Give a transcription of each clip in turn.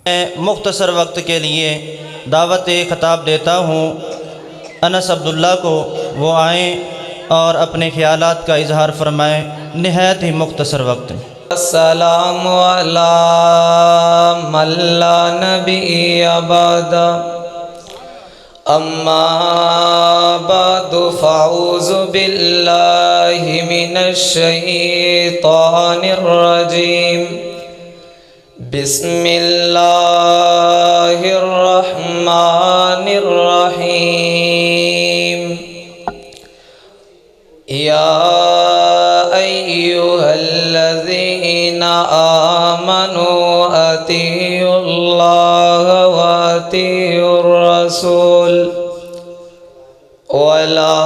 میں مختصر وقت کے لیے دعوت خطاب دیتا ہوں انس عبداللہ کو، وہ آئیں اور اپنے خیالات کا اظہار فرمائیں، نہایت ہی مختصر وقت۔ السلام علی من لا نبی بعد، اما بعد فاعوذ باللہ من الشیطان الرجیم، بسم اللہ الرحمن الرحیم۔ یا ایھا الذین آمنوا اطیعوا اللہ واطیعوا الرسول ولا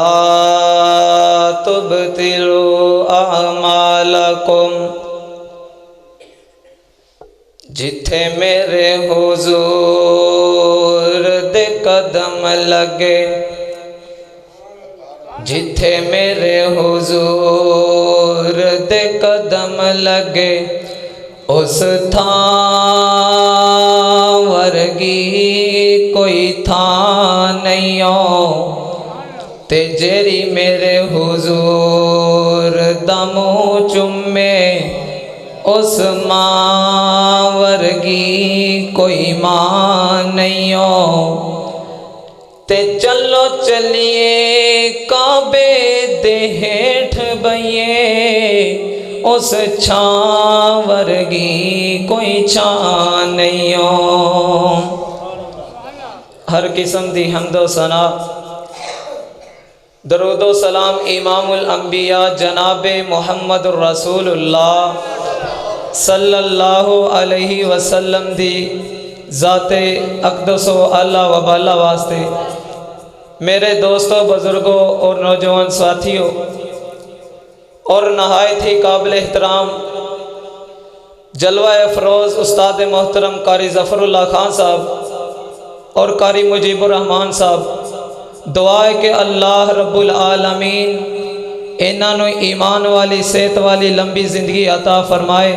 تبطلوا اعمالکم۔ جتھے میرے حضور دے قدم لگے، جتھے میرے حضور دے قدم لگے، اس تھاں ورگی کوئی تھاں نہیں ہو، تے جیری میرے حضور دا منہ چومے، اس ماں ورگی کوئی ماں نہیں ہو، تے چلو چلیے کعبے دے ہیٹھ بئیے، اس چھاں ورگی کوئی چھاں نہیں ہو۔ ہر قسم دی حمد و ثنا، درود و سلام امام الانبیاء جناب محمد الرسول اللہ صلی اللہ علیہ وسلم دی ذات اقدس و اعلیٰ و بالا واسطے۔ میرے دوستوں، بزرگوں اور نوجوان ساتھیوں، اور نہایت ہی قابل احترام جلوہ افروز استاد محترم قاری ظفر اللہ خان صاحب اور قاری مجیب الرحمان صاحب، دعا ہے کہ اللہ رب العالمین انہاں نوں ایمان والی صحت والی لمبی زندگی عطا فرمائے۔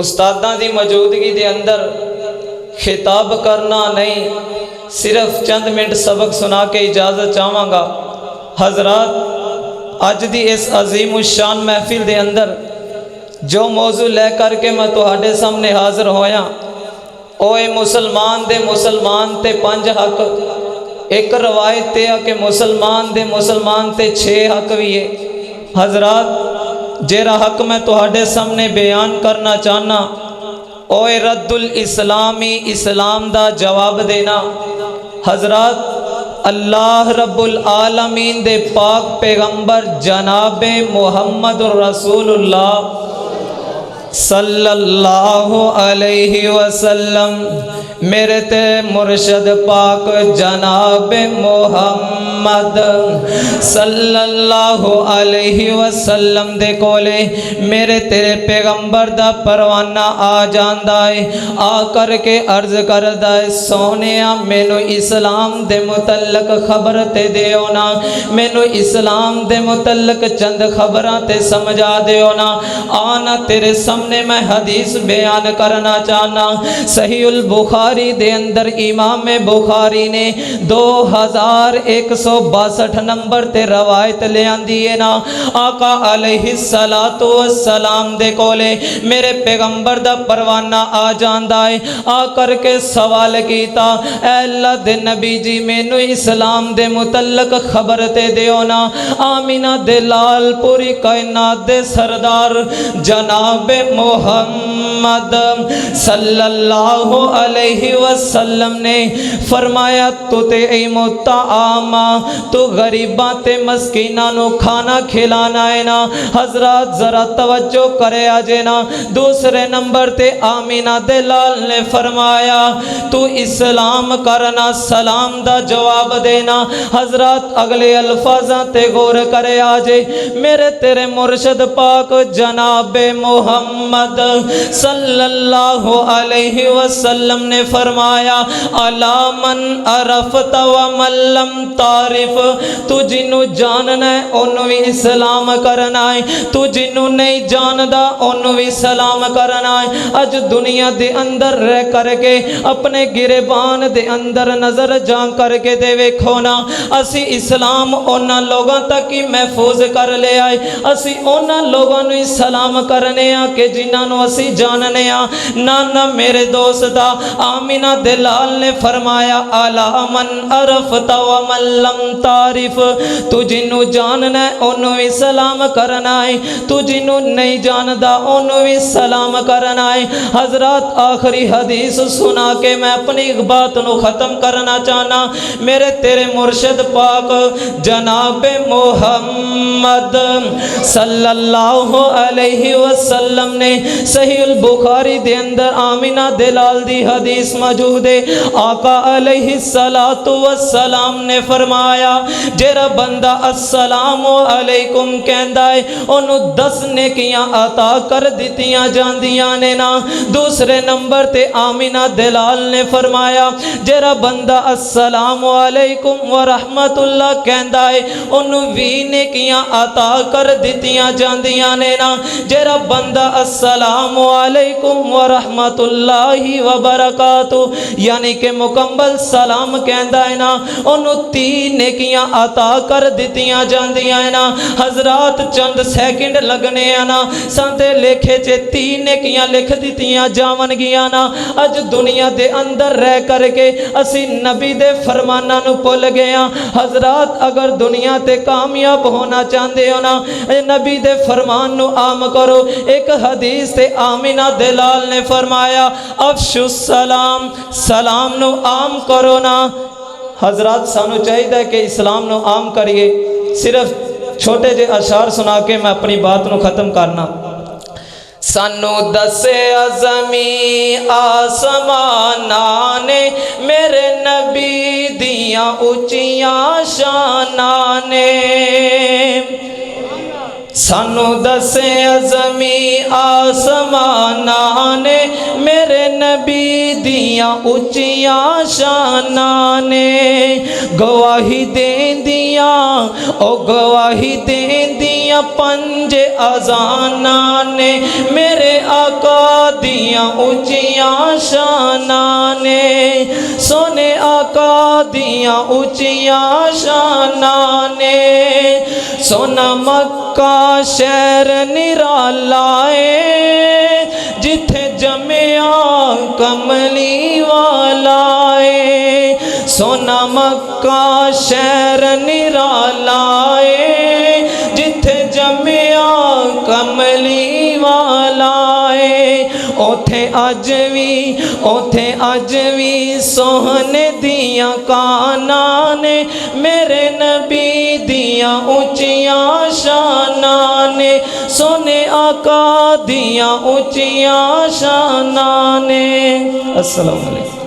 استاداں دی موجودگی دے اندر خطاب کرنا نہیں، صرف چند منٹ سبق سنا کے اجازت چاہواں گا۔ حضرات، اج دی اس عظیم الشان محفل دے اندر جو موضوع لے کر کے میں تہاڈے سامنے حاضر ہویا، اوے مسلمان تے 5 حق۔ ایک روایت تے ہے کہ مسلمان تے 6 حق بھی ہے۔ حضرات، جیرا حق میں تہاڈے سامنے بیان کرنا چاہنا، اوے رد الاسلامی، اسلام دا جواب دینا۔ حضرات، اللہ رب العالمین دے پاک پیغمبر جناب محمد الرسول اللہ صلی اللہ علیہ وسلم، میرے تے مرشد پاک جناب محمد صلی اللہ علیہ وسلم دے کولے میرے تیرے پیغمبر دا پروانہ آ جاندا ہے، آ کر کے عرض کردا ہے، سونیا مینو اسلام دے متعلق خبر تے دیو نا، مینو اسلام دے متعلق چند خبراں تے سمجھا دیو نا۔ آنا تیرے سامنے میں حدیث بیان کرنا چاہنا۔ صحیح البخاری دے اندر امام بخاری نے 2162 نمبر تے روایت لے آندی ہے نا، آقا علیہ السلام دے کولے میرے پیغمبر دا پروانہ آ جاندا ہے، آ کر کے سوال کیتا، اے اللہ دے نبی جی مینو اسلام دے متعلق خبر تے دیو نا۔ آمینہ دے لال پوری کائنات دے سردار جناب محمد صلی اللہ علیہ وسلم نے فرمایا، تو تطعم الطعام، تو غریباں تے مسکیناں نو کھانا کھلانا ہے نا۔ حضرات ذرا توجہ کرے آجے نا۔ دوسرے نمبر تے آمینہ دے لال نے فرمایا، تو اسلام کرنا، سلام دا جواب دینا۔ حضرات اگلے الفاظاں تے غور کرے آجے، میرے تیرے مرشد پاک جناب محمد محمد صلی اللہ علیہ وسلم نے فرمایا الا من عرفت ومن لم تعرف، تو جنوں جاننا ہے انہوں بھی اسلام کرنا ہے، تو جنوں نہیں جاندا انہوں بھی سلام کرنا ہے۔ اج دنیا دے اندر رہ کر کے اپنے گریبان دے اندر نظر جان کر کے دے ویکھو نا، اسی اسلام انہاں لوگاں تک ہی محفوظ کر لے آئے، اسی انہاں لوگاں نوں سلام کرنے آ کہ جنہاں نوں اسی جاننے آ۔ نانا میرے دوستا آمینہ دلال نے فرمایا الا من عرفت ومن لم تعرف، تو جنوں جاننا ہے انہوں بھی سلام کرنا ہے، تو جنوں نہیں جاندا انہوں بھی سلام کرنا ہے۔ حضرات آخری حدیث سنا کے میں اپنی بات نو ختم کرنا چاہنا۔ میرے تیرے مرشد پاک جناب محمد صلی اللہ علیہ وسلم نے صحیح البخاری دے اندر آمینہ دلال دی حدیث موجود ہے۔ آقا علیہ السلام نے فرمایا جیڑا بندہ السلام علیکم کہندا ہے انہوں 10 نیکیاں عطا کر دتیاں جاندیاں نے نا۔ دوسرے نمبر تے آمینہ دلال نے فرمایا جیڑا بندہ السلام علیکم ورحمت اللہ کہندا ہے انہوں 20 نیکیاں عطا کر دتیاں جاندیاں نے نا۔ جیڑا بندہ السلام علیکم ورحمت اللہ وبرکاتہ یعنی کہ مکمل سلام کہندا ہے نا انہوں 30 نیکیاں عطا کر دتیاں جاندیاں نا۔ حضرات چند سیکنڈ لگنے نا سانتے لکھے چے 30 نیکیاں لکھ دتیاں جاون گیا نا۔ اج دنیا دے اندر رہ کر کے اسی نبی دے فرمانہ نو پل گیا۔ حضرات اگر دنیا تے کامیاب ہونا چاہندے ہو نا نبی دے فرمان نو عام کرو۔ ایک حدیث تے آمینہ دلال نے فرمایا افشو السلام، سلام نو عام کرو نا۔ حضرات سانو چاہیے کہ اسلام نو عام کریے۔ صرف چھوٹے جے اشعار سنا کے میں اپنی بات نو ختم کرنا۔ سانو دسے زمیں آسماناں نے میرے نبی دیاں اونچیاں شاناں نے، سانو دسے زمیں آسماناں نے میرے نبی دیاں اونچیاں شاناں نے، گواہی دین دیاں او گواہی دین دیاں 5 اذاناں نے میرے آقا دیاں اونچیاں شاناں نے، سونے آقا دیاں اونچیاں شاناں نے، سونا مکہ شہر نرالا ہے جتھے جمعہ کملی والا ہے، سونا مکہ شہر نرالا ہے جتھے جمعہ کملی والا ہے، اوتھے اج وی سوہنے دیاں کاناں نے میرے نبی دیاں اونچیاں شاناں نے، سونے آقا دیاں اونچیاں شاناں نے۔ السلام علیکم۔